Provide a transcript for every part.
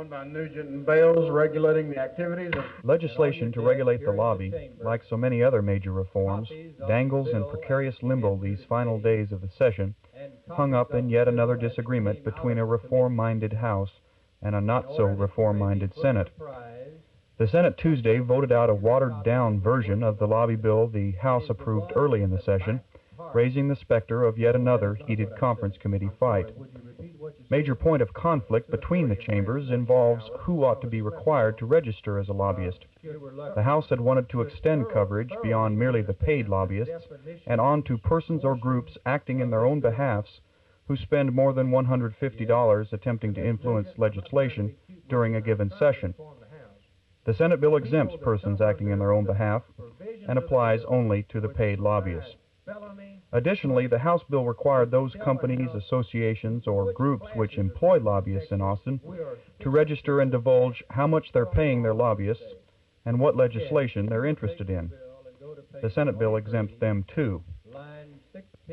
on by Nugent and Bales regulating the activities of Legislation to regulate the lobby, like so many other major reforms, dangles in precarious limbo these final days of the session, hung up in yet another disagreement between a reform-minded House and a not-so-reform-minded Senate. The Senate Tuesday voted out a watered-down version of the lobby bill the House approved early in the session, raising the specter of yet another heated conference committee fight. Major point of conflict between the chambers involves who ought to be required to register as a lobbyist. The House had wanted to extend coverage beyond merely the paid lobbyists and on to persons or groups acting in their own behalfs who spend more than $150 attempting to influence legislation during a given session. The Senate bill exempts persons acting in their own behalf and applies only to the paid lobbyists. Additionally, the House bill required those companies, associations, or groups which employ lobbyists in Austin to register and divulge how much they're paying their lobbyists and what legislation they're interested in. The Senate bill exempts them too.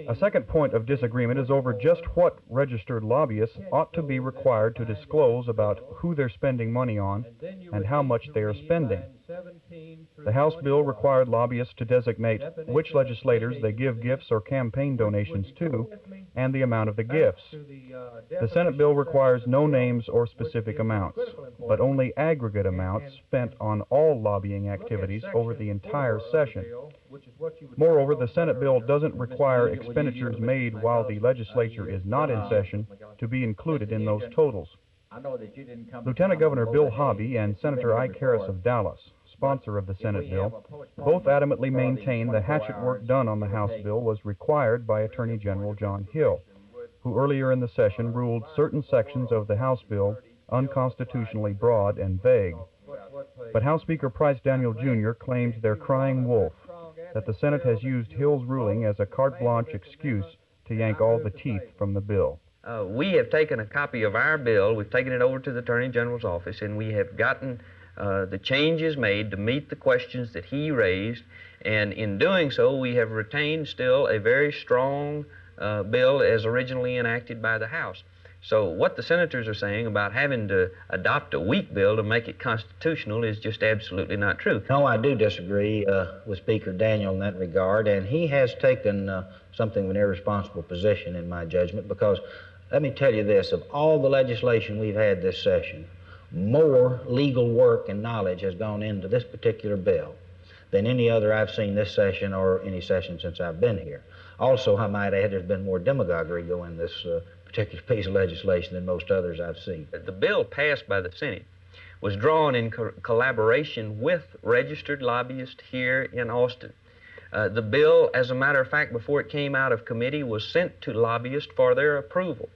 A second point of disagreement is over just what registered lobbyists ought to be required to disclose about who they're spending money on and how much they are spending. The House bill required lobbyists to designate which legislators they give gifts or campaign donations to and the amount of the gifts. The Senate bill requires no names or specific amounts, but only aggregate amounts spent on all lobbying activities over the entire session. Moreover, the Senate bill doesn't require expenditures made while the legislature is not in session to be included in those totals. Lieutenant Governor Bill Hobby and Senator Ike Harris of Dallas, sponsor of the Senate bill, both adamantly maintain the hatchet work done on the House bill was required by Attorney General John Hill, who earlier in the session ruled certain sections of the House bill unconstitutionally broad and vague. But House Speaker Price Daniel Jr. claims they're crying wolf, that the Senate has used Hill's ruling as a carte blanche excuse to yank all the teeth from the bill. We have taken a copy of our bill, we've taken it over to the Attorney General's office, and we have gotten the changes made to meet the questions that he raised, and in doing so, we have retained still a very strong bill as originally enacted by the House. So what the senators are saying about having to adopt a weak bill to make it constitutional is just absolutely not true. No, I do disagree with Speaker Daniel in that regard, and he has taken something of an irresponsible position in my judgment, because let me tell you this, of all the legislation we've had this session, more legal work and knowledge has gone into this particular bill than any other I've seen this session or any session since I've been here. Also, I might add, there's been more demagoguery go in this particular piece of legislation than most others I've seen. The bill passed by the Senate was drawn in collaboration with registered lobbyists here in Austin. The bill, as a matter of fact, before it came out of committee, was sent to lobbyists for their approval.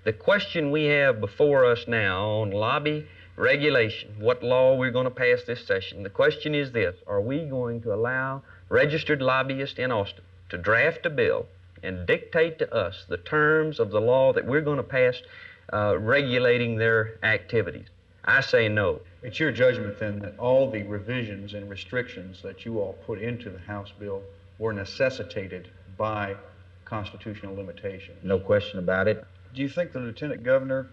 The question we have before us now on lobby regulation, what law we're going to pass this session, the question is this: are we going to allow registered lobbyists in Austin to draft a bill and dictate to us the terms of the law that we're going to pass regulating their activities? I say no. It's your judgment then that all the revisions and restrictions that you all put into the House bill were necessitated by constitutional limitations? No question about it. Do you think the Lieutenant Governor,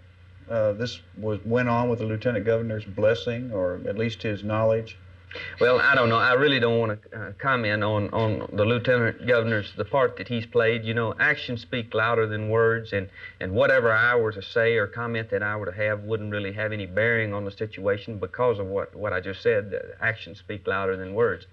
went on with the Lieutenant Governor's blessing, or at least his knowledge? Well, I don't know. I really don't want to comment on the Lieutenant Governor's, the part that he's played. You know, actions speak louder than words, and whatever I were to say or comment that I were to have wouldn't really have any bearing on the situation because of what I just said. Actions speak louder than words.